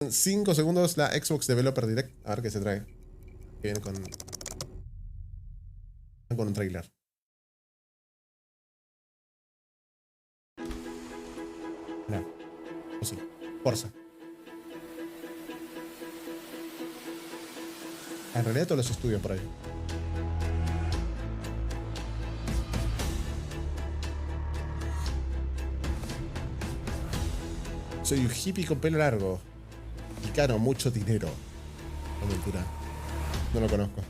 5 segundos la Xbox Developer Direct. A ver qué se trae. Que viene con un trailer. Mira. O sí. Forza. En realidad todos los estudios por ahí. Soy un hippie con pelo largo. Y caro, mucho dinero. No, mentira. No lo conozco.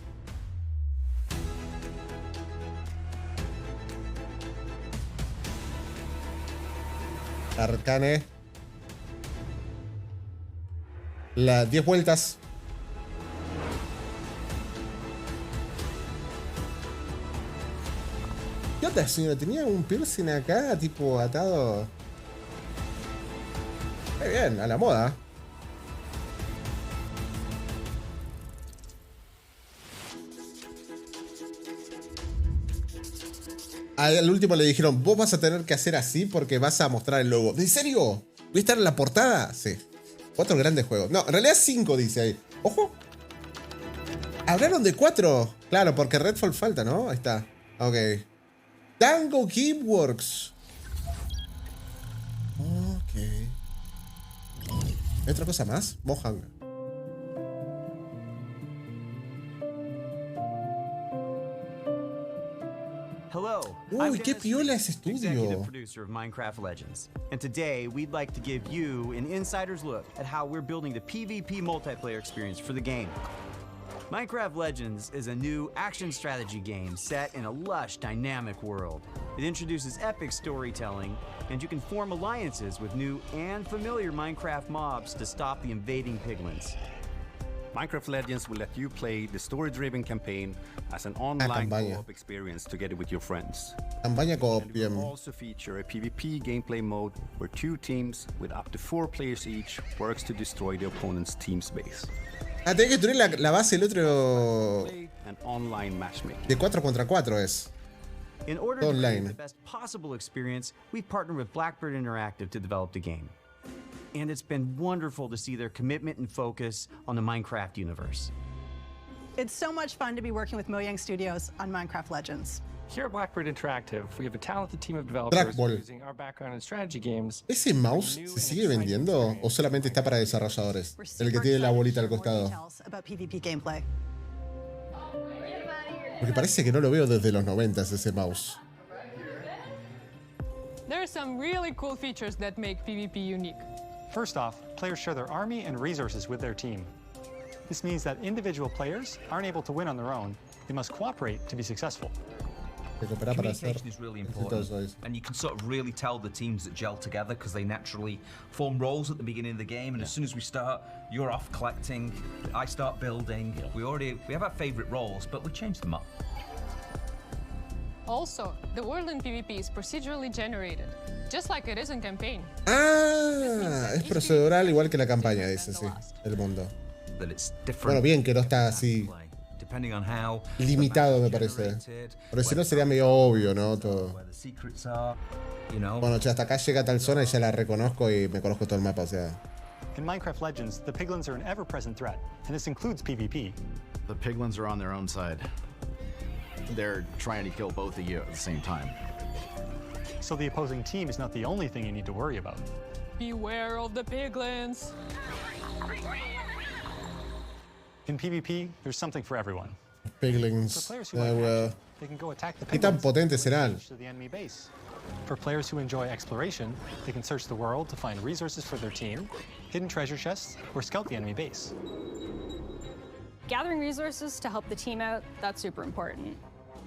Arcane. Las 10 vueltas. ¿Qué onda, señora? Tenía un piercing acá, tipo atado. Muy bien, a la moda. Al último le dijeron, vos vas a tener que hacer así porque vas a mostrar el logo. ¿En serio? ¿Voy a estar en la portada? Sí. 4 grandes juegos. No, en realidad 5 dice ahí. ¡Ojo! Hablaron de 4. Claro, porque Redfall falta, ¿no? Ahí está. Ok. Tango Gameworks. Ok. ¿Hay otra cosa más? Mojang. Hello, Uy, qué piola ese executive estudio. producer of Minecraft Legends. And today we'd like to give you an insider's look at how we're building the PvP multiplayer experience for the game. Minecraft Legends is a new action strategy game set in a lush, dynamic world. It introduces epic storytelling, and you can form alliances with new and familiar Minecraft mobs to stop the invading piglins. Minecraft Legends will let you play the story-driven campaign as an online co-op experience together with your friends. Campaña co-op, And it will also feature a PvP gameplay mode where 2 teams with up to 4 players each works to destroy the opponent's team's base. Ah, tenés que destruir la base del otro. And online matchmaking. De 4 contra 4 es. In order to create the best possible experience, we've partnered with Blackbird Interactive to develop the game. And it's been wonderful to see their commitment and focus on the Minecraft universe. It's so much fun to be working with Mojang Studios on Minecraft Legends. Here at Blackbird Interactive, we have a talented team of developers using our background in strategy games. ¿Ese mouse se sigue vendiendo o solamente está para desarrolladores? El que tiene la bolita al costado. Porque parece que no lo veo desde los 90 ese mouse. There are some really cool features that make PvP unique. First off, players share their army and resources with their team. This means that individual players aren't able to win on their own. They must cooperate to be successful. Communication is really important, and you can sort of really tell the teams that gel together because they naturally form roles at the beginning of the game, and as soon as we start, you're off collecting, I start building. We have our favorite roles, but we change them up. Also, the world in PvP is procedurally generated, just like it is in campaign. Ah, es procedural igual que la campaña, dice, sí, el mundo. Bueno, bien que no está así limitado, me parece. Porque si no sería medio obvio, ¿no? Todo. Bueno, ya hasta acá llega tal zona y ya la reconozco y me conozco todo el mapa, o sea. In Minecraft Legends, the piglins are an ever-present threat, and this includes PvP. The piglins are on their own side. They're trying to kill both of you at the same time. So the opposing team is not the only thing you need to worry about. Beware of the piglins. In PvP, there's something for everyone. Piglins. They can go attack the ¿Qué tan potentes serán? to the enemy base. For players who enjoy exploration, they can search the world to find resources for their team, hidden treasure chests, or scout the enemy base. Gathering resources to help the team out, that's super important.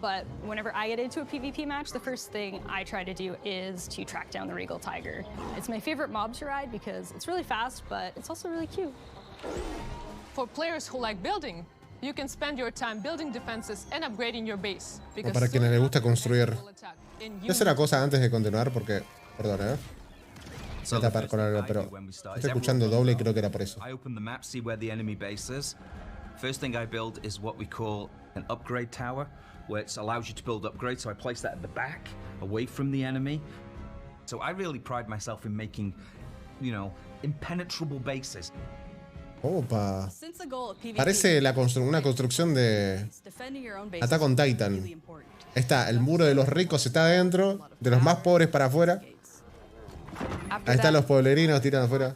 But whenever I get into a PvP match, the first thing I try to do is to track down the Regal Tiger. It's my favorite mob to ride because it's really fast, but it's also really cute. For players who like building, you can spend your time building defenses and upgrading your base. O para quienes les gusta construir. Voy a hacer una cosa antes de continuar porque, perdón, voy a tapar con algo, pero estoy escuchando doble y creo que era por eso. I open the map, see where the enemy base is. First thing I build is what we call an upgrade tower, where it allows you to build upgrades. So I place that at the back, away from the enemy. So I really pride myself in making, you know, impenetrable bases. Opa. Parece una construcción de Attack on Titan. Ahí está, el muro de los ricos está adentro, de los más pobres para afuera. Ahí están los pueblerinos tirando afuera.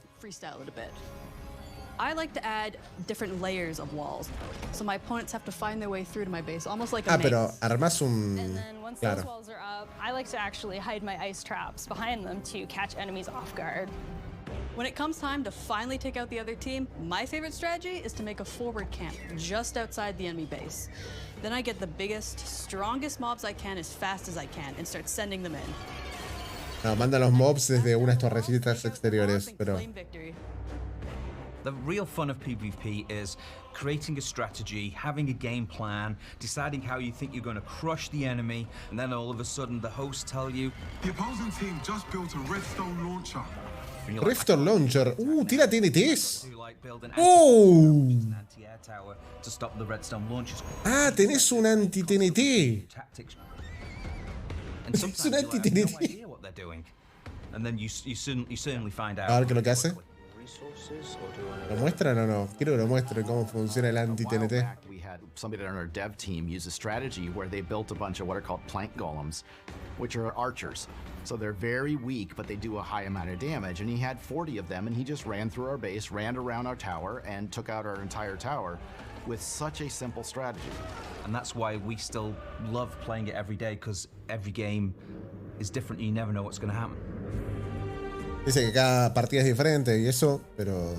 I like to add different layers of walls, so my opponents have to find their way through to my base, almost like a maze. Pero armás un... And then once those walls are up, I like to actually hide my ice traps behind them to catch enemies off guard. When it comes time to finally take out the other team, my favorite strategy is to make a forward camp just outside the enemy base. Then I get the biggest, strongest mobs I can as fast as I can and start sending them in. No, mandan los mobs desde unas torrecitas exteriores, pero... The real fun of PvP is creating a strategy, having a game plan, deciding how you think you're going to crush the enemy, and then all of a sudden the hosts tell you the opposing team just built a redstone launcher. Redstone launcher. Tira TNTs. Ah, tenés un anti-TNT. Es un anti-TNT. A ver qué es lo que hace. ¿Lo muestran o no? Quiero que lo muestren cómo funciona el anti-TNT. Somebody on our dev team used a strategy where they built a bunch of what are called plank golems, which are archers. So they're very weak, but they do a high amount of damage. And he had 40 of them, and he just ran through our base, ran around our tower, and took out our entire tower with such a simple strategy. And that's why we still love playing it every day, because every game is different and you never know what's going to happen. Dice que cada partida es diferente y eso, pero...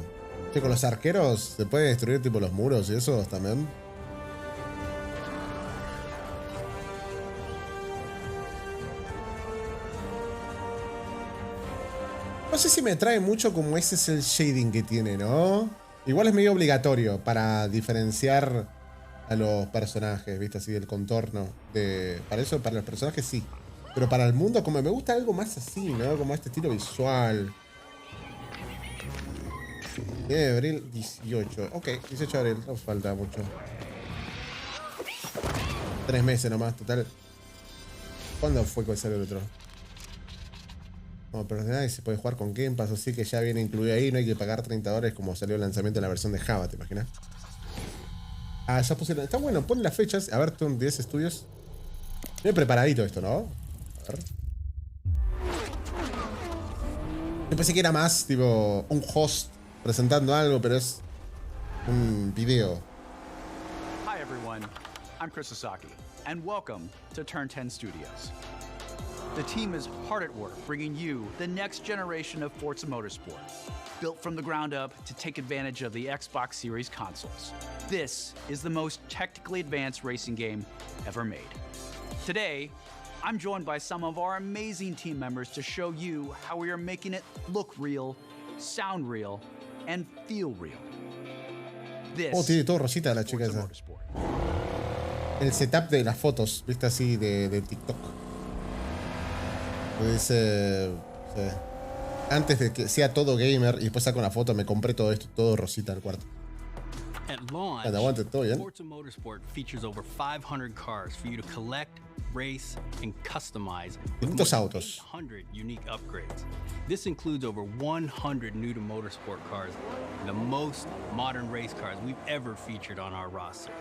Che, con los arqueros se puede destruir tipo los muros y eso también. No sé si me atrae mucho como ese es el shading que tiene, ¿no? Igual es medio obligatorio para diferenciar a los personajes, ¿viste? Así el contorno. Para eso, para los personajes sí. Pero para el mundo, como me gusta algo más así, ¿no? Como este estilo visual. 10 de abril, 18. Ok, 18 de abril, no falta mucho. 3 meses nomás, total. ¿Cuándo fue que salió el otro? Como personaje se puede jugar con Game Pass, así que ya viene incluido ahí, no hay que pagar $30 como salió el lanzamiento de la versión de Java, ¿te imaginas? Ah, ya pusieron. Está bueno, pon las fechas. A ver, son 10 estudios. Bien preparadito esto, ¿no? A ver. Yo pensé que era más, tipo, un host presentando algo, pero es un video. Hi everyone, I'm Chris Sasaki, and welcome to Turn 10 Studios. The team is hard at work bringing you the next generation of Forza Motorsport, built from the ground up to take advantage of the Xbox Series consoles. This is the most technically advanced racing game ever made. Today, I'm joined by some of our amazing team members to show you how we are making it look real, sound real, and feel real. Tiene todo rosita la chica esa. El setup de las fotos, viste así de TikTok. Dice, antes de que sea todo gamer y después saco una foto, me compré todo esto, todo rosita al cuarto. At launch, aguante, todo bien. Forza Motorsport features over 500 cars for you to collect, race, and customize with more than 800 unique upgrades. This includes over 100 new to motorsport cars, the most modern race cars we've ever featured on our roster.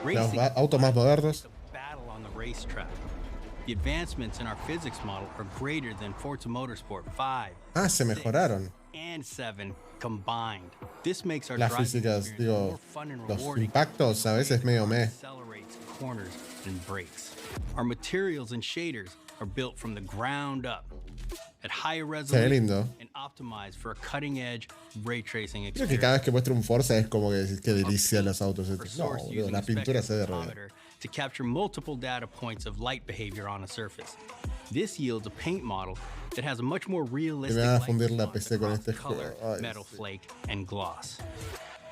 Los autos más modernos. Battle on the racetrack. The advancements in our physics model are greater than Forza Motorsport 5. Se mejoraron. And 7 combined. This makes our las físicas, digo, los impactos a veces medio corners and brakes. Our materials and shaders are built from the ground up at higher resolution and optimized for a cutting-edge ray tracing experience. Creo que cada vez que muestro un Forza es como que decís qué delicia los autos estos. No, boludo, la pintura se derrota. To capture multiple data points of light behavior on a surface. This yields a paint model that has a much more realistic me va a fundir la PC con este color, metal flake, and gloss.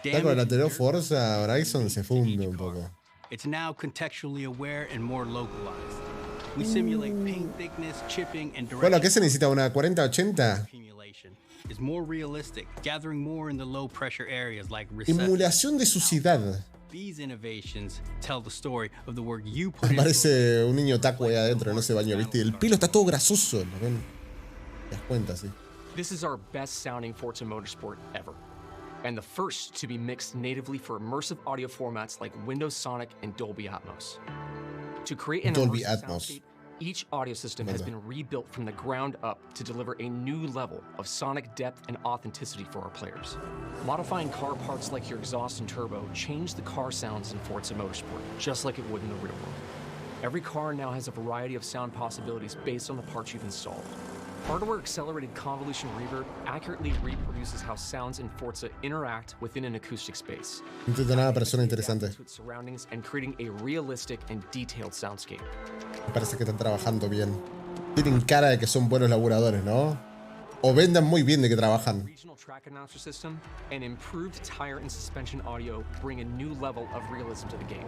Ya con el anterior Forza Horizon se funde un poco. It's now contextually aware and more localized. We simulate paint thickness, chipping, and Bueno, ¿qué se necesita? ¿Una 4080? Is more realistic, gathering more in the low pressure areas like Emulación de suciedad. These innovations tell the story of the work you put Parece un niño taco ahí adentro en ese baño, ¿viste? El pelo está todo grasoso, ¿no ven? Te das cuenta, sí. This is our best sounding Forza Motorsport ever. and the first to be mixed natively for immersive audio formats like Windows Sonic and Dolby Atmos. To create an Dolby immersive Atmos. soundscape, each audio system has been rebuilt from the ground up to deliver a new level of sonic depth and authenticity for our players. Modifying car parts like your exhaust and turbo change the car sounds in Forza Motorsport, just like it would in the real world. Every car now has a variety of sound possibilities based on the parts you've installed. Hardware-accelerated convolution reverb accurately reproduces how sounds in Forza interact within an acoustic space. No entiendo nada, pero suena interesante. To its surroundings and creating a realistic and detailed soundscape. Me parece que están trabajando bien. Tienen cara de que son buenos laburadores, ¿no? O vendan muy bien de que trabajan. Regional track announcer system and improved tire and suspension audio bring a new level of realism to the game.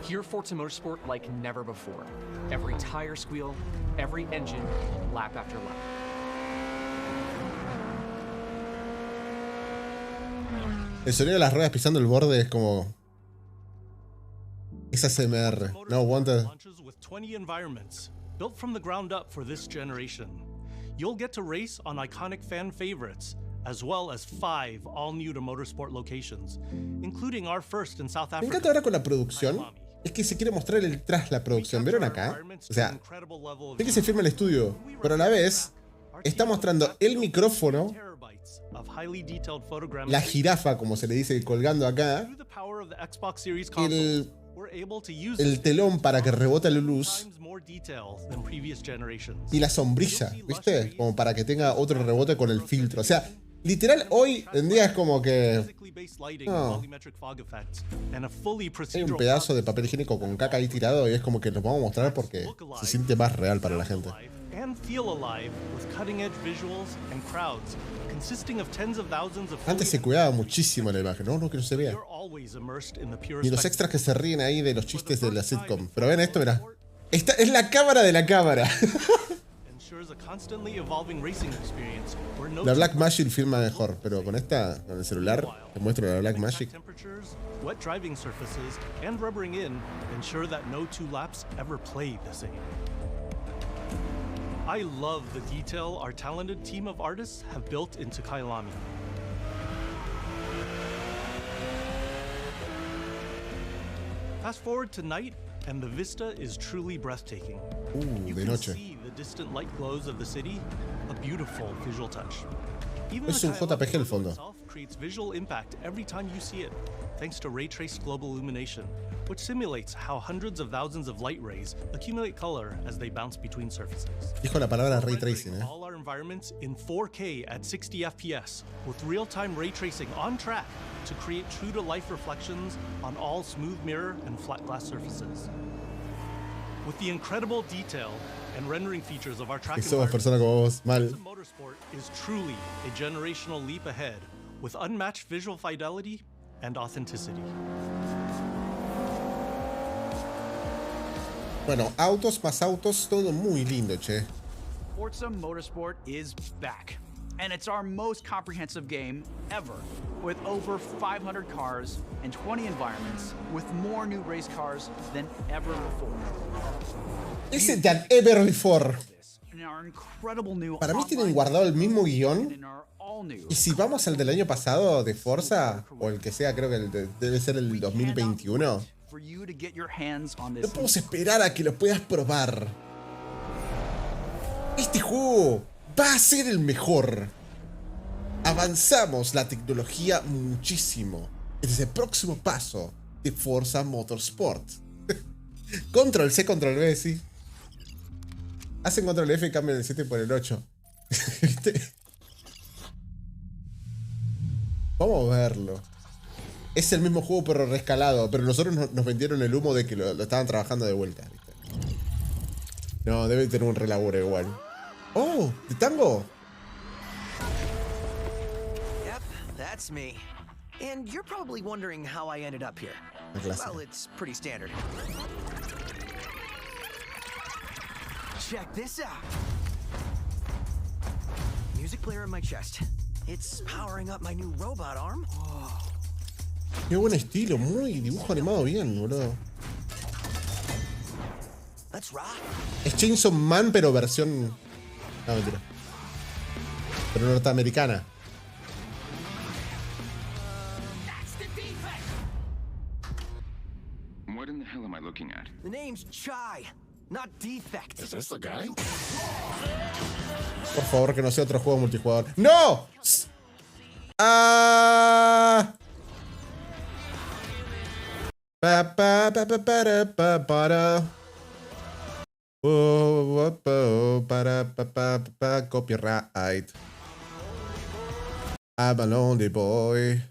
Hear Forza Motorsport like never before. Every tire squeal, every engine, lap after lap. El sonido de las ruedas pisando el borde es como... Es ASMR. No, wanted. Launches with 20 environments, built from the ground up for this generation. You'll get to race on iconic fan favorites, as well as 5 all-new to Motorsport locations, including our first in South Me Africa. encanta ahora con la producción. Es que se quiere mostrar el tras la producción. ¿Vieron acá? O sea, sé que se firma el estudio, pero a la vez está mostrando el micrófono, la jirafa, como se le dice, colgando acá, el telón para que rebote la luz y la sombrilla, ¿viste? Como para que tenga otro rebote con el filtro. O sea, literal, hoy en día es como que... No. Hay un pedazo de papel higiénico con caca ahí tirado y es como que lo vamos a mostrar porque se siente más real para la gente. Antes se cuidaba muchísimo la imagen, no que no se vea. Ni los extras que se ríen ahí de los chistes de la sitcom. Pero ven esto, mirá. Esta es la cámara de la cámara. La Blackmagic filma mejor, pero con esta, con el celular, te muestro la Blackmagic. Wet driving surfaces and rubbering in ensure that no 2 laps ever play the same. I love the detail our talented team of artists have built into Kailami. Fast forward to night, and the vista is truly breathtaking. You de can noche. see the distant light glows of the city, a beautiful visual touch. Even Es the un JPG el fondo. itself creates visual impact every time you see it, thanks to ray-traced global illumination, which simulates how hundreds of thousands of light rays accumulate color as they bounce between surfaces. Dijo la palabra ray tracing, ¿eh? All our environments in 4K at 60 FPS, with real-time ray tracing on track to create true-to-life reflections on all smooth mirror and flat glass surfaces. With the incredible detail and rendering features of our track Que somos personas como vos, mal. Motorsport is truly a generational leap ahead, with unmatched visual fidelity and authenticity. Bueno, autos más autos, todo muy lindo, che. Forza Motorsport is back, and it's our most comprehensive game ever, with over 500 cars and 20 environments, with more new race cars than ever before. Ese than ever before. And our incredible new Para mí tienen guardado el mismo guión. and our all-new Y si vamos al del año pasado de Forza, o el que sea, creo que debe ser el 2021, for you to get your hands on no this. podemos esperar a que lo puedas probar. Este juego va a ser el mejor. Avanzamos la tecnología muchísimo. Este es el próximo paso de Forza Motorsport. Control C, Control V, sí. Hacen Control F y cambian el 7 por el 8. ¿Viste? Vamos a verlo. Es el mismo juego pero rescalado. Pero nosotros nos vendieron el humo de que lo estaban trabajando de vuelta, ¿viste? No, debe tener un relaburo igual. ¡Oh! ¿De tango? Yep, that's me. And you're probably wondering how I ended up here. Well, it's pretty standard. Check this out. Music player in my chest. It's powering up my new robot arm. Oh. Qué buen estilo, muy dibujo animado bien, boludo. Let's rock. Es Chainsaw Man, pero versión... No, mentira. Pero norteamericana. What in the hell am I looking at? The name's Chai, not Defect. Is this the guy? Por favor, que no sea otro juego multijugador. ¡No! ¡Ah! Copyright. I'm a lonely boy.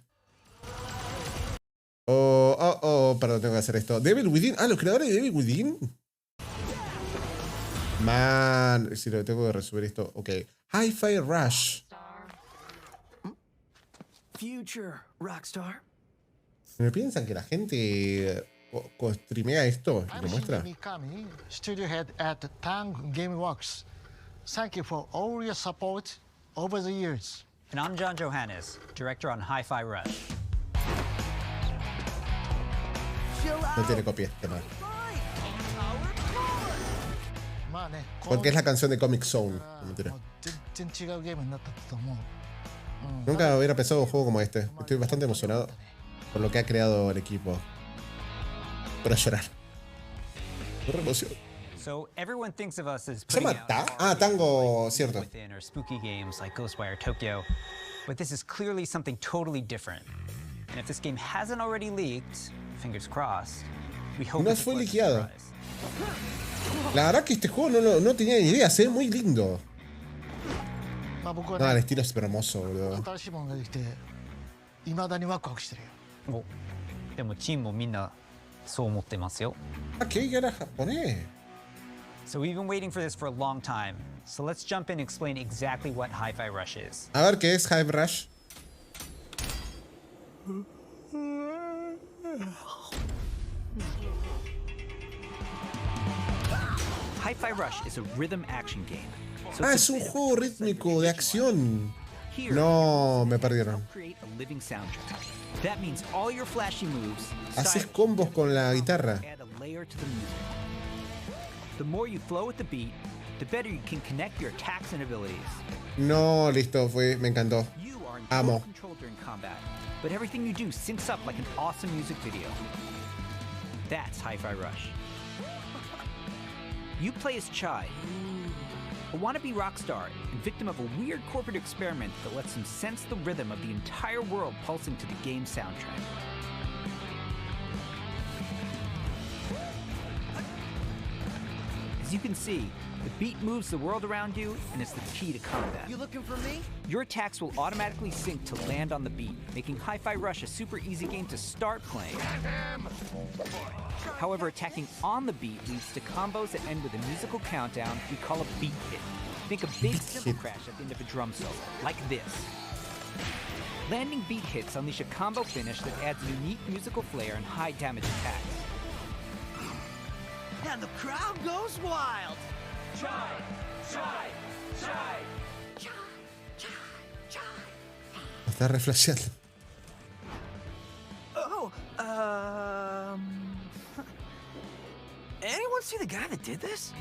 Perdón, tengo que hacer esto. Devil Within. Ah, los creadores de Devil Within. Man, si lo tengo que resubir esto. Ok. Hi-Fi Rush. Future Rockstar. ¿Me piensan que la gente streamea esto y lo muestra? Studio head at Tang Gameworks. Thank you for all your support over the years. And I'm John Johannes, director on Hi-Fi Rush. No tiene copia este man. Porque es la canción de Comic Zone. Mentira. Nunca hubiera pensado un juego como este. Estoy bastante emocionado por lo que ha creado el equipo. Pero llorar. Por emoción. So everyone thinks of us as ¿Se llama Tango, cierto. within or spooky games like Ghostwire Tokyo, but this is clearly something totally different. And if this game hasn't already leaked, fingers crossed, we hope No fue liqueado. La verdad que este juego no tenía ni idea, se ve muy lindo. No, el estilo es super hermoso, boludo. お、でもチームもみんなそう思ってますよ。Ah, que era japonés. So we've been waiting for this for a long time. So let's jump in and explain exactly what Hi-Fi Rush is. A ver, ¿qué es Hi-Fi Rush? Hi-Fi Rush is a rhythm action game. Ah, es un juego rítmico de acción. No, me perdieron. Create a living soundtrack. That means all your flashy moves. Haces combos con la guitarra. Add a layer to the music. The more you flow with the beat, the better you can connect your attacks and abilities. No, listo, me encantó. You are in Amo. total control during combat, but everything you do syncs up like an awesome music video. That's Hi-Fi Rush. You play as Chai, a wannabe rock star and victim of a weird corporate experiment that lets him sense the rhythm of the entire world pulsing to the game's soundtrack. As you can see, the beat moves the world around you and is the key to combat. You looking for me? Your attacks will automatically sync to land on the beat, making Hi-Fi Rush a super easy game to start playing. However, attacking on the beat leads to combos that end with a musical countdown we call a beat hit. Think a big cymbal crash at the end of a drum solo, like this. Landing beat hits unleash a combo finish that adds a unique musical flair and high damage attacks. And the crowd goes wild. Chai, chai, chai. Está reflasheando. Oh, anyone see the guy that did this?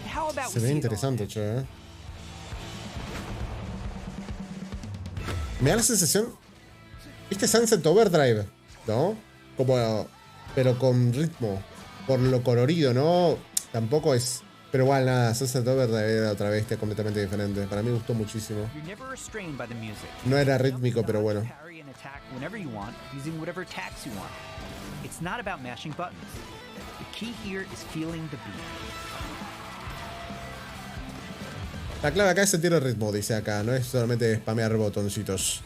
How about Se ve interesante, che. Me da la sensación. Este Sunset Overdrive, ¿no? Como. Pero con ritmo. Por lo colorido, ¿no? Tampoco es. Pero igual nada, Sunset Overdrive era otra vez completamente diferente. Para mí me gustó muchísimo. No era rítmico, pero bueno. Whenever you want, using whatever attacks you want. It's not about mashing buttons. The key here is feeling the beat. La clave acá es sentir el ritmo, dice acá. No es solamente spamear botoncitos.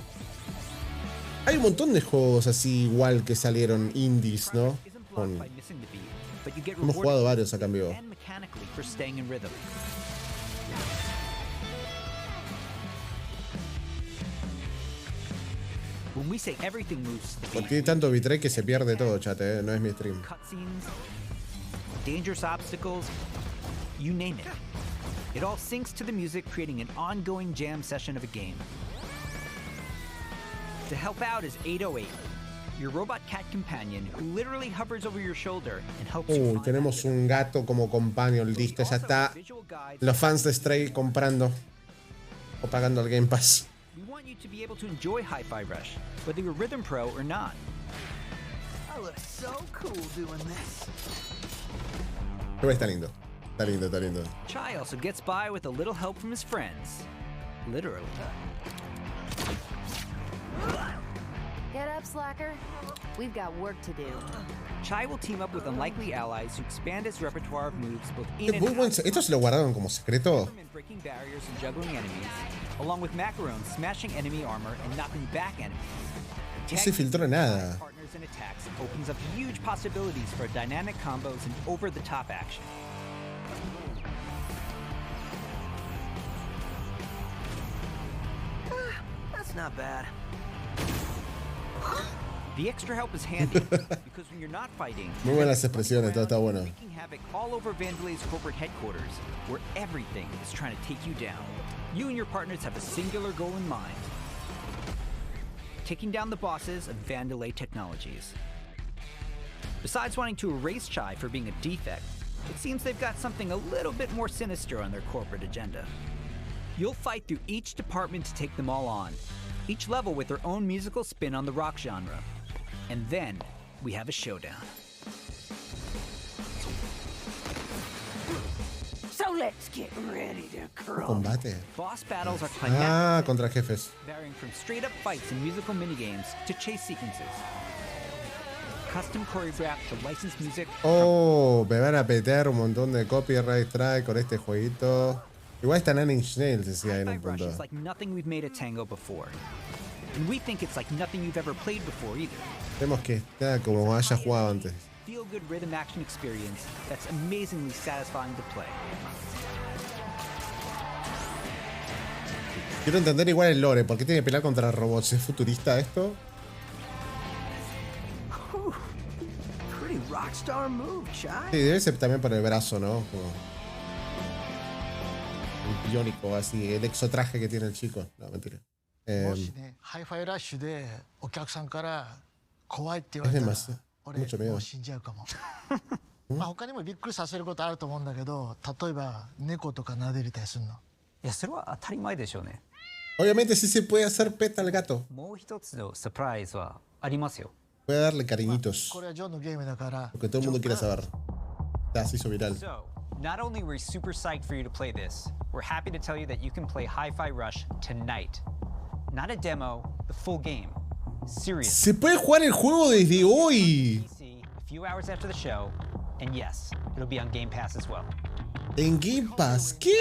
Hay un montón de juegos así igual que salieron indies, ¿no? Hemos jugado varios acá en vivo. Porque tiene tanto bitrate que se pierde todo, chat, no es mi stream. Dangerous obstacles, you name it. It all syncs to the music, creating an ongoing jam session of a game. To help out is 808, your robot cat companion who literally hovers over your shoulder and helps you. Tenemos un gato como companion, listo, ya está. Los fans de Stray comprando. o pagando al Game Pass. We want you to be able to enjoy Hi-Fi Rush, whether you're Rhythm Pro or not. I look so cool doing this. Está lindo. Está lindo, está lindo. Chai also gets by with a little help from his friends. Literally. Get up, slacker. We've got work to do. Chai will team up with unlikely allies who expand his repertoire of moves both in and out. ¿Esto se lo guardaron como secreto? Breaking barriers and juggling enemies, along with Macaron smashing enemy armor and knocking back enemies. No se filtró nada. Partners and attacks opens up huge possibilities for dynamic combos and over-the-top action. That's not bad. The extra help is handy because when you're not fighting, Muy buenas expresiones, todo está bueno. wreaking havoc all over Vandelay's corporate headquarters, where everything is trying to take you down. You and your partners have a singular goal in mind: taking down the bosses of Vandelay Technologies. Besides wanting to erase Chai for being a defect, it seems they've got something a little bit more sinister on their corporate agenda. You'll fight through each department to take them all on, each level with their own musical spin on the rock genre. And then we have a showdown. So let's get ready to crawl. Combate. Boss battles are Ah, climactic, contra jefes. varying from straight-up fights and musical minigames to chase sequences. Custom choreographed to licensed music. Oh, me van a petear un montón de copyright strike con este jueguito. Igual está Nine Inch Nails, decía en un Rush punto. is like nothing we've made at Tango before. And we think it's like nothing you've ever played before either. Vemos que está como haya jugado antes. Feel-good rhythm action experience that's amazingly satisfying to play. Quiero entender igual el lore. ¿Por qué tiene que pelear contra robots? ¿Es futurista esto? Pretty rockstar move, Chai. Sí, debe ser también para el brazo, ¿no? Como el biónico, así, el exotraje que tiene el chico. No, mentira. もしね、ハイファイラッシュでお客さんから怖いって言わ Es れたら demasiado. 俺 Mucho も miedo. う死んじゃうかもまあ他にもびっくりさせることあると思うんだけど、例えば猫とか撫でれたりするの。いや、それは当たり前でしょうね。 Obviamente sí se puede hacer pet al gato. もう一つのサプライズはありますよ。 Puede darle cariñitos. これはジョンのゲームだから。 Porque todo el mundo quiere saber. Ya se hizo viral. So, not only are we super psyched for you to play this, we're happy to tell you that you can play Hi-Fi Rush tonight. Not a demo, the full game. Seriously. Se puede jugar el juego desde hoy. A few hours after the show, and yes, it'll be on Game Pass as well. En Game Pass. ¿Qué?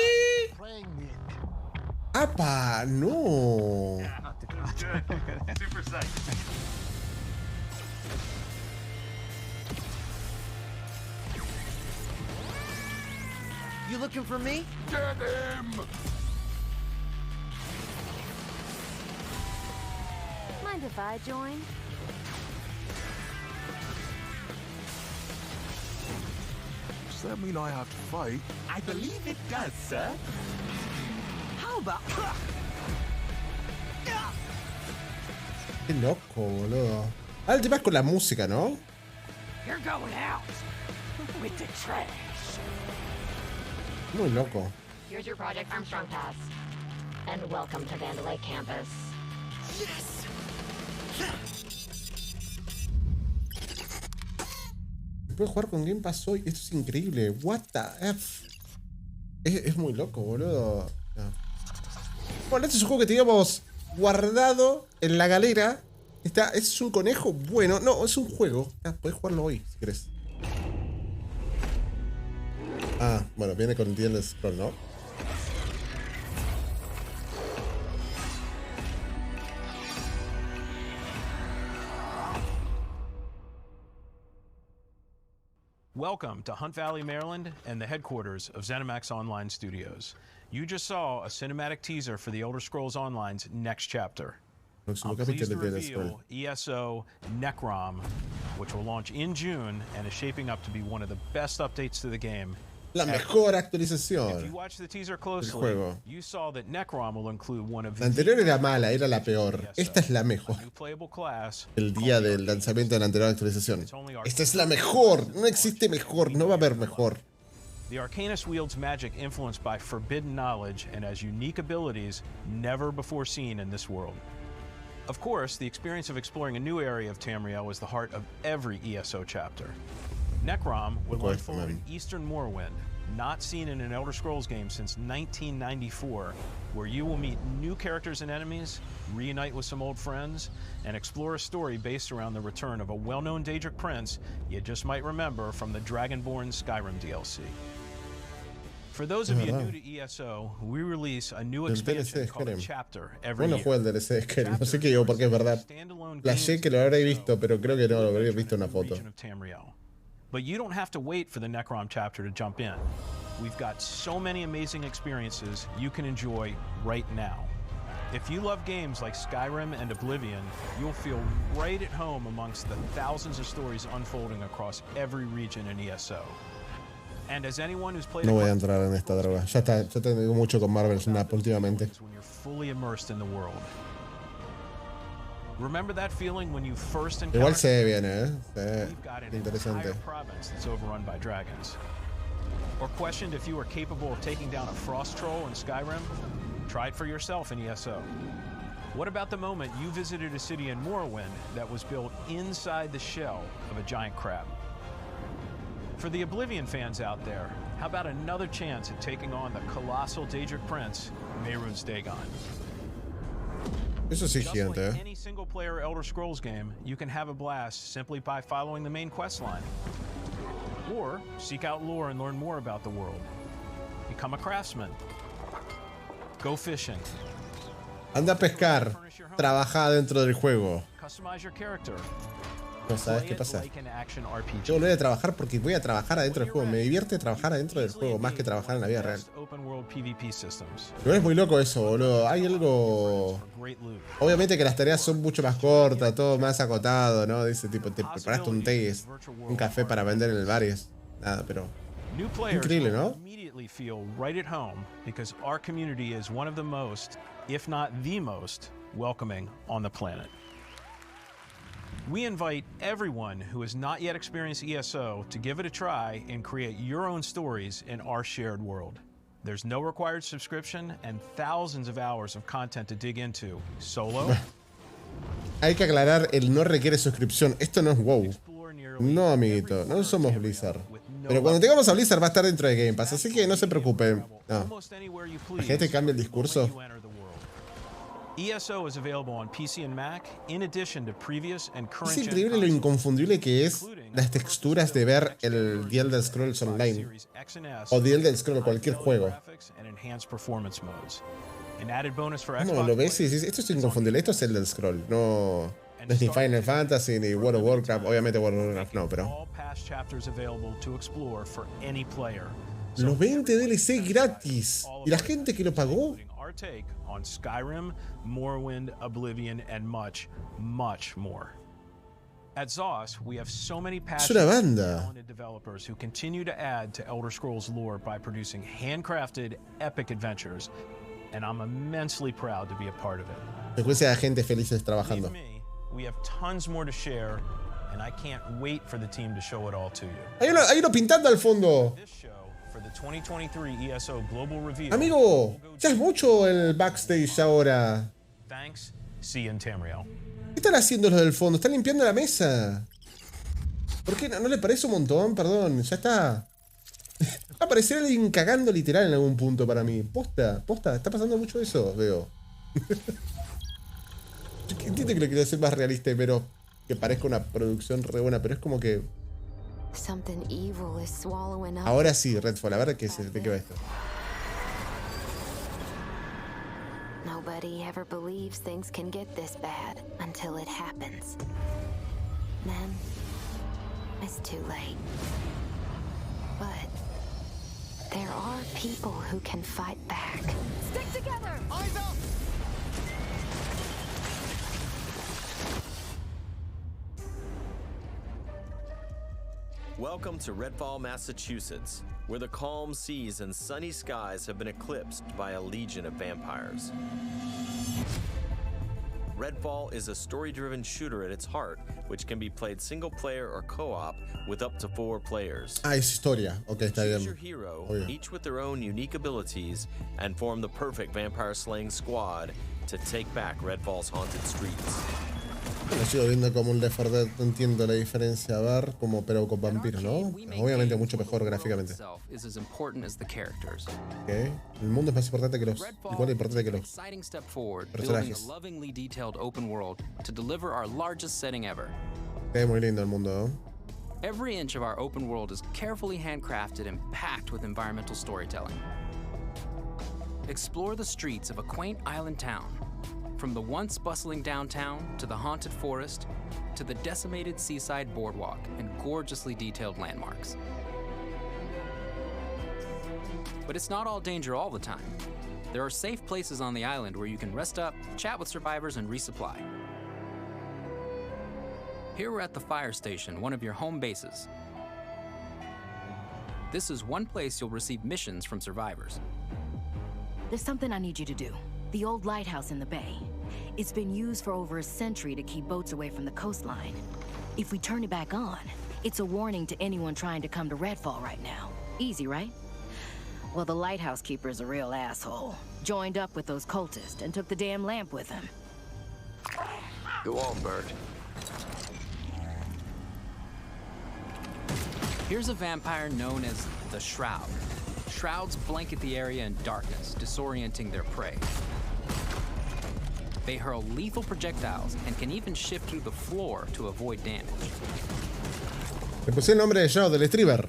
¡Apa! No. Super psyched. You looking for me? Get him! Mind if I join? Does that mean I have to fight? I believe it does, sir. How about... Qué loco, boludo. Ah, el tema es con la música, ¿no? You're going out with the trash. Muy loco. Here's your Project Armstrong pass. And welcome to Vandelay campus. Yes! Se puede jugar con Game Pass hoy. Esto es increíble. What the F. Es muy loco, boludo. No. Bueno, este es un juego que teníamos guardado en la galera. Es un conejo bueno. No, es un juego. Podés jugarlo hoy, si querés. Ah, bueno, viene con el día del scroll, ¿no? Welcome to Hunt Valley, Maryland, and the headquarters of ZeniMax Online Studios. You just saw a cinematic teaser for the Elder Scrolls Online's next chapter. I'm pleased to reveal ESO Necrom, which will launch in June and is shaping up to be one of the best updates to the game. La mejor actualización If you watch the teaser del closely, juego. you saw that Necrom will include one of La anterior era mala, era la peor. Esta es la mejor. playable class. El día del lanzamiento de la anterior actualización. Esta es la mejor. No existe mejor. No va a haber mejor. The Arcanist wields magic influenced by forbidden knowledge and has unique abilities never before seen in this world. Of course, the experience of exploring a new area of Tamriel is the heart of every ESO chapter. Necrom will unfold in Eastern Morrowind, not seen in an Elder Scrolls game since 1994, where you will meet new characters and enemies, reunite with some old friends, and explore a story based around the return of a well-known Daedric prince you just might remember from the Dragonborn Skyrim DLC. For those of you new to ESO, we release a new expansion called a Chapter every year. Bueno, juego el DLC de Skyrim, no sé qué digo porque es verdad. Flashé que lo habré visto, pero creo que no lo habré visto en una foto. But you don't have to wait for the Necrom chapter to jump in. We've got so many amazing experiences you can enjoy right now. If you love games like Skyrim and Oblivion, you'll feel right at home amongst the thousands of stories unfolding across every region in ESO. And as anyone who's played no voy a entrar en esta droga. Ya está, ya tengo mucho con Marvel Snap últimamente. when you're fully immersed in the world. Remember that feeling when you first Igual se ve bien, interesante. province that's overrun by dragons. Or questioned if you were capable of taking down a frost troll in Skyrim? Try it for yourself in ESO. What about the moment you visited a city in Morrowind that was built inside the shell of a giant crab? For the Oblivion fans out there, how about another chance at taking on the colossal Daedric prince, Mehrunes Dagon? Eso sí, gigante, like any single-player Elder Scrolls game, you can have a blast simply by following the main quest line. Or seek out lore and learn more about the world. Become a craftsman. Go fishing. Anda a pescar. Trabaja dentro del juego. Customize your character. No sabes qué pasa. Yo volveré a trabajar porque voy a trabajar adentro del juego. Me divierte trabajar adentro del juego más que trabajar en la vida real. No es muy loco eso, boludo. Hay algo. Obviamente que las tareas son mucho más cortas, todo más acotado, ¿no? Dice tipo, te preparaste un té, un café para vender en el bar y es nada, pero. Increíble, ¿no? We invite everyone who has not yet experienced ESO to give it a try and create your own stories in our shared world. There's no required subscription and thousands of hours of content to dig into. Solo. Hay que aclarar, el no requiere suscripción. Esto no es WoW. No, amiguito, no somos Blizzard. Pero cuando tengamos a Blizzard va a estar dentro de Game Pass, así que no se preocupen. No. La gente cambia el discurso. ESO is available on PC and Mac in addition to previous and current. Es increíble lo inconfundible que es las texturas de ver el The Elder Scrolls Online o The Elder Scrolls cualquier juego. No, lo ves y dices, esto es inconfundible, esto es Elder Scrolls, no es ni Final Fantasy ni World of Warcraft, obviamente World of Warcraft no, pero los 20 DLC gratis y la gente que lo pagó. Our take on Skyrim, Morrowind, Oblivion, and much, much more. At ZOS, we have so many passionate and talented developers who continue to add to Elder Scrolls lore by producing handcrafted, epic adventures, and I'm immensely proud to be a part of it. Secuencia de gente felices trabajando. We have tons more to share, and I can't wait for the team to show it all to you. Hay uno pintando al fondo. For the 2023 ESO Global Review. Amigo, ya es mucho el backstage ahora. Thanks. See you in Tamriel. ¿Qué están haciendo los del fondo? Están limpiando la mesa. ¿Por qué no le parece un montón? Perdón, ya está. Va a aparecer alguien cagando literal en algún punto para mí. Posta, está pasando mucho eso, veo. Entiendo que lo quiero hacer más realista, pero que parezca una producción re buena, pero es como que. Ahora sí, Redfall, a ver de qué va esto. Nobody ever believes things can get this bad until it happens. Then it's too late. But there are people who can fight back. Stick together! Eyes up! Welcome to Redfall, Massachusetts, where the calm seas and sunny skies have been eclipsed by a legion of vampires. Redfall is a story-driven shooter at its heart, which can be played single-player or co-op with up to 4 players. Ah, es historia. Ok, está bien. Choose your hero, each with their own unique abilities, and form the perfect vampire-slaying squad to take back Redfall's haunted streets. Lo sigo viendo como un Left 4 Dead, no entiendo la diferencia, a ver, pero con vampiros, ¿no? Obviamente mucho mejor gráficamente. Ok, el mundo es más importante que los... igual de importante que los personajes. Es muy lindo el mundo, ¿no? Every inch of our open world is carefully handcrafted and packed with environmental storytelling. Explore the streets of a quaint island town, from the once bustling downtown to the haunted forest to the decimated seaside boardwalk and gorgeously detailed landmarks. But it's not all danger all the time. There are safe places on the island where you can rest up, chat with survivors, and resupply. Here we're at the fire station, one of your home bases. This is one place you'll receive missions from survivors. There's something I need you to do. The old lighthouse in the bay. It's been used for over a century to keep boats away from the coastline. If we turn it back on, it's a warning to anyone trying to come to Redfall right now. Easy, right? Well, the lighthouse keeper's a real asshole. Joined up with those cultists and took the damn lamp with him. Go on, Bird. Here's a vampire known as the Shroud. Shrouds blanket the area in darkness, disorienting their prey. They hurl lethal projectiles and can even shift through the floor to avoid damage. Le puse el nombre de Shroud, del streamer.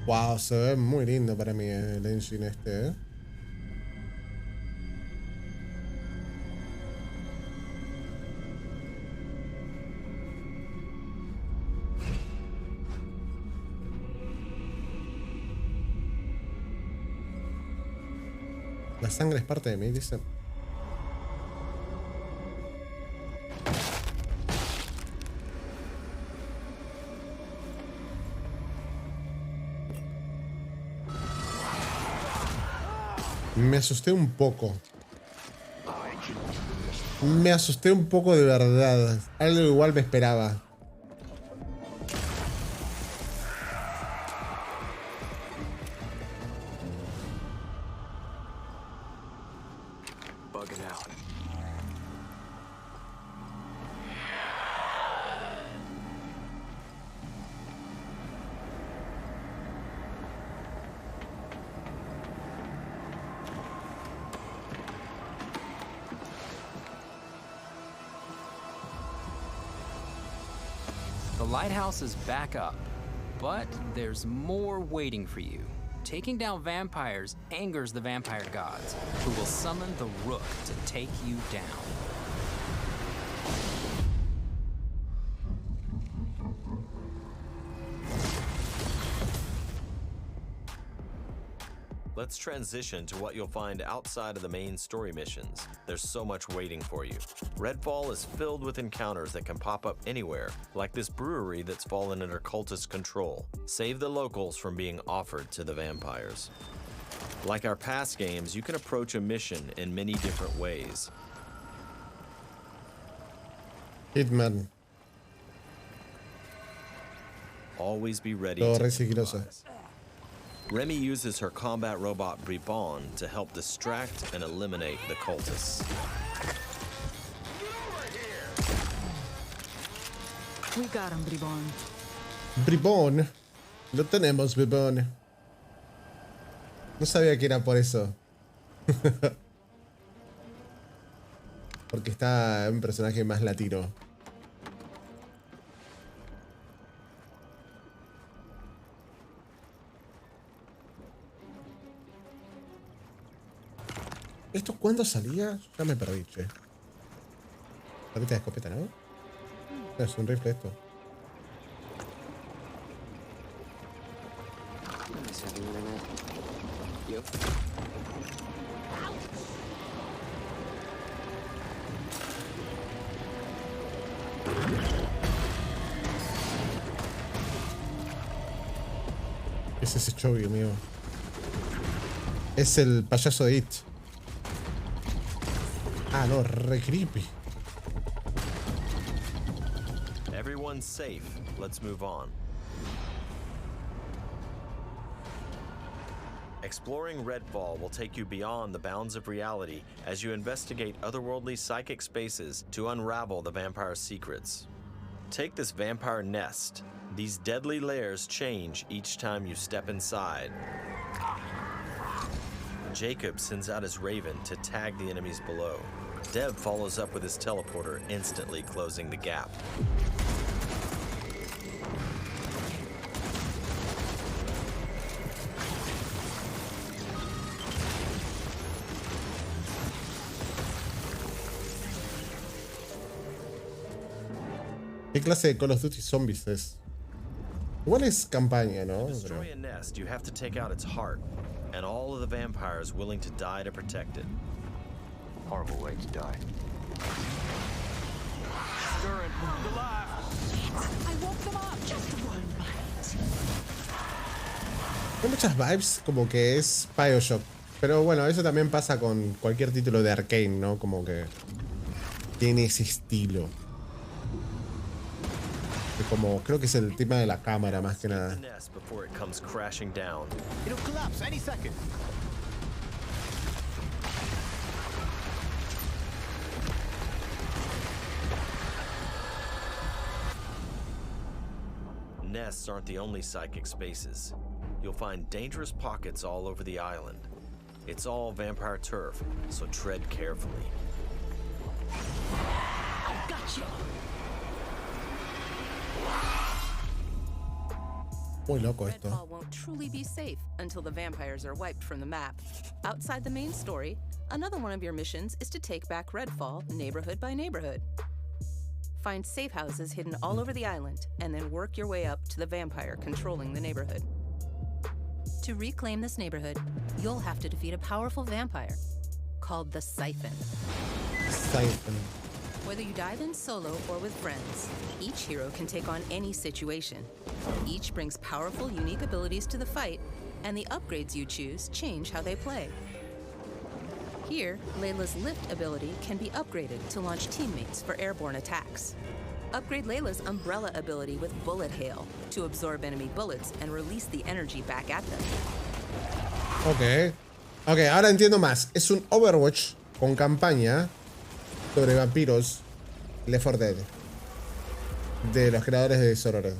Wow, se ve muy lindo para mí el engine este, ¿eh? La sangre es parte de mí, dice. Me asusté un poco. Me asusté un poco de verdad. Algo igual me esperaba. The lighthouse is back up, but there's more waiting for you. Taking down vampires angers the vampire gods, who will summon the Rook to take you down. Let's transition to what you'll find outside of the main story missions. There's so much waiting for you. Redfall is filled with encounters that can pop up anywhere, like this brewery that's fallen under cultist control. Save the locals from being offered to the vampires. Like our past games, you can approach a mission in many different ways. Hitman. Always be ready Todo to re sigiloso. Remy uses her combat robot Bribon to help distract and eliminate the cultists. We got him, Bribon. Bribon. Lo tenemos, Bribon. No sabía que era por eso. Porque está un personaje más latino. ¿Esto cuándo salía? Ya me perdí, che. Ahorita de escopeta, ¿no? Es un rifle esto. ¿Qué es ese Chovy, amigo? Es el payaso de It. Ah, no, re creepy. Everyone's safe. Let's move on. Exploring Redfall will take you beyond the bounds of reality as you investigate otherworldly psychic spaces to unravel the vampire's secrets. Take this vampire nest. These deadly layers change each time you step inside. Jacob sends out his raven to tag the enemies below. Dev follows up with his teleporter, instantly closing the gap. ¿Qué clase de Call of Duty Zombies es? Igual es campaña, ¿no? To destroy a nest, you have to take out its heart, and all of the vampires willing to die to protect it. Horrible way to die. Stirring the life. I woke them up. Just one bite. Hay muchas vibes como que es BioShock. Pero bueno, eso también pasa con cualquier título de Arcane, ¿no? Como que tiene ese estilo. Como, creo que es el tema de la cámara más que nada. It'll collapse any second. Nests aren't the only psychic spaces. You'll find dangerous pockets all over the island. It's all vampire turf, so tread carefully. I got you. Muy loco esto. Redfall won't truly be safe until the vampires are wiped from the map. Outside the main story, another one of your missions is to take back Redfall neighborhood by neighborhood. Find safe houses hidden all over the island, and then work your way up to the vampire controlling the neighborhood. To reclaim this neighborhood, you'll have to defeat a powerful vampire called the Siphon. Siphon. Whether you dive in solo or with friends, each hero can take on any situation. Each brings powerful, unique abilities to the fight, and the upgrades you choose change how they play. Here, Layla's lift ability can be upgraded to launch teammates for airborne attacks. Upgrade Layla's umbrella ability with bullet hail to absorb enemy bullets and release the energy back at them. Ok. Ok, ahora entiendo más. Es un Overwatch con campaña sobre vampiros Left 4 Dead de los creadores de Sorprendente.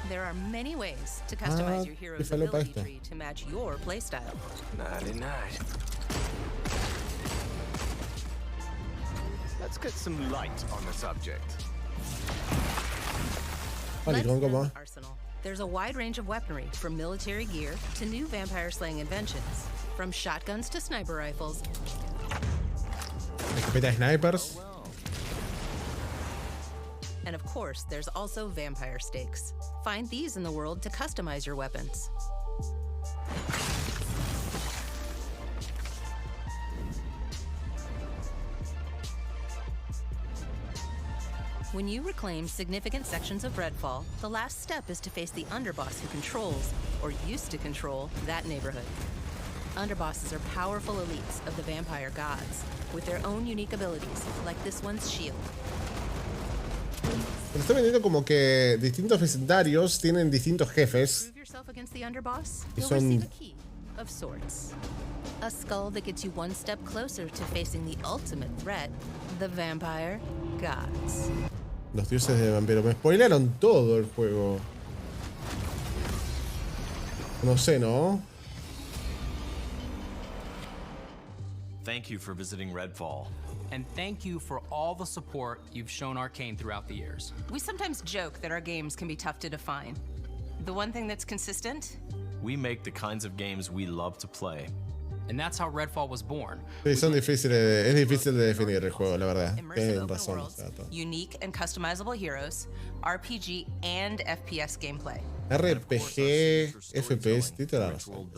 There are many ways to customize your hero's ability tree to match your playstyle. Nighty night. Let's get some light on the subject. Arsenal. There's a wide range of weaponry, from military gear to new vampire-slaying inventions, from shotguns to sniper rifles. Escopeta snipers. And of course, there's also vampire stakes. Find these in the world to customize your weapons. When you reclaim significant sections of Redfall, the last step is to face the underboss who controls, or used to control, that neighborhood. Underbosses are powerful elites of the vampire gods, with their own unique abilities, like this one's shield. Me estoy vendiendo como que distintos vecindarios tienen distintos jefes. Prove yourself against the underboss, Y you'll son receive a key of sorts. A skull that gets you one step closer to facing the ultimate threat, the vampire gods. Los dioses de vampiro. Me spoilearon todo el juego. No sé, ¿no? Thank you for visiting Redfall. And thank you for all the support you've shown Arcane throughout the years. We sometimes joke that our games can be tough to define. The one thing that's consistent? We make the kinds of games we love to play. And that's how Redfall was born. Sí, son difíciles. Es difícil de definir el juego, la verdad. Tienen razón. Unique and customizable heroes, RPG and FPS gameplay. RPG, FPS, tiene la razón.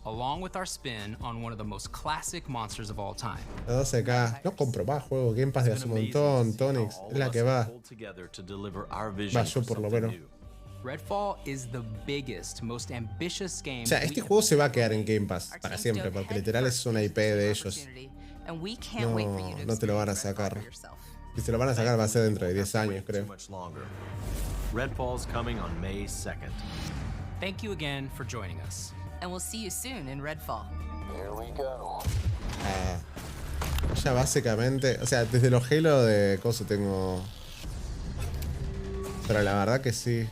along with our spin on one of the most classic monsters of all time. La 12K. No compro más juegos. Game Pass de hace un montón. Tonix. Es la que va. Va yo por lo menos. Redfall is the biggest, most ambitious game. O sea, este juego se va a quedar en Game Pass para siempre, porque literal es una IP de ellos. No te lo van a sacar. Si se lo van a sacar va a ser dentro de 10 años, creo. Redfall's coming on May 2nd. Thank you again for joining us. And we'll see you soon in Redfall. Here we go. Ya básicamente, o sea, desde los Halo de coso tengo. Pero la verdad que sí.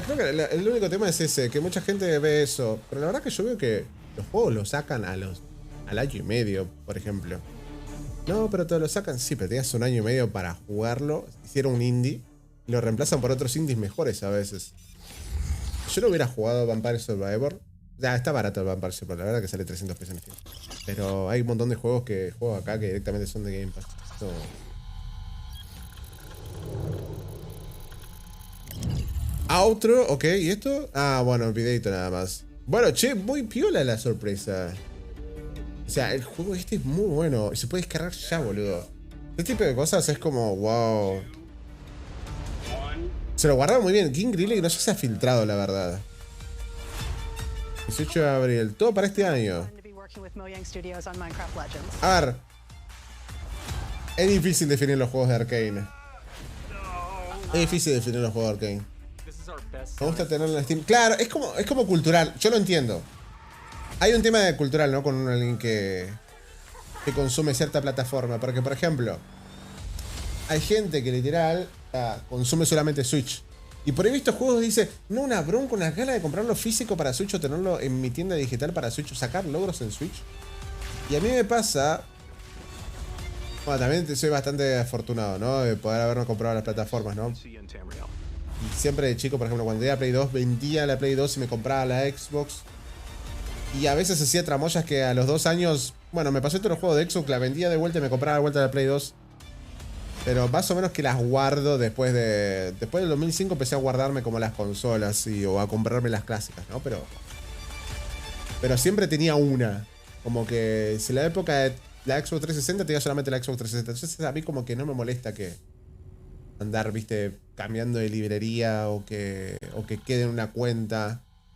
Creo que el único tema es ese, que mucha gente ve eso. Pero la verdad que yo veo que los juegos los sacan al año y medio, por ejemplo. No, pero te lo sacan, sí, pero tenías un año y medio para jugarlo. Hicieron un indie y lo reemplazan por otros indies mejores a veces. Yo no hubiera jugado Vampire Survivor. Ya, está barato el Vampire Survivor, la verdad que sale 300 pesos en Steam. Pero hay un montón de juegos que juego acá que directamente son de Game Pass. No. Outro, ok, ¿y esto? Ah, bueno, el videito nada más. Bueno, che, muy piola la sorpresa. O sea, el juego este es muy bueno. Y se puede descargar ya, boludo. Este tipo de cosas es como, wow. Se lo guardaron muy bien. King Grilly no sé si se ha filtrado, la verdad. 18 de abril. Todo para este año. A ver. Es difícil definir los juegos de Arcane. Es difícil definir los juegos de Arcane. Me gusta tenerlo en Steam. Claro, es como cultural. Yo lo entiendo. Hay un tema de cultural, ¿no? Con alguien que consume cierta plataforma. Porque, por ejemplo, hay gente que literal consume solamente Switch. Y por ahí he visto juegos dice, no, una bronca, una gana de comprarlo físico para Switch o tenerlo en mi tienda digital para Switch o sacar logros en Switch. Y a mí me pasa... Bueno, también soy bastante afortunado, ¿no? De poder haberme comprado las plataformas, ¿no? Y siempre de chico, por ejemplo, cuando tenía Play 2, vendía la Play 2 y me compraba la Xbox. Y a veces hacía tramoyas que a los 2 años... Bueno, me pasó todos los juegos de Xbox, la vendía de vuelta y me compraba de vuelta la Play 2. Pero más o menos que las guardo después del 2005 empecé a guardarme como las consolas o a comprarme las clásicas, ¿no? Pero siempre tenía una. Como que si la época de la Xbox 360 tenía solamente la Xbox 360. Entonces a mí como que no me molesta que andar, viste, cambiando de librería o que quede en una cuenta.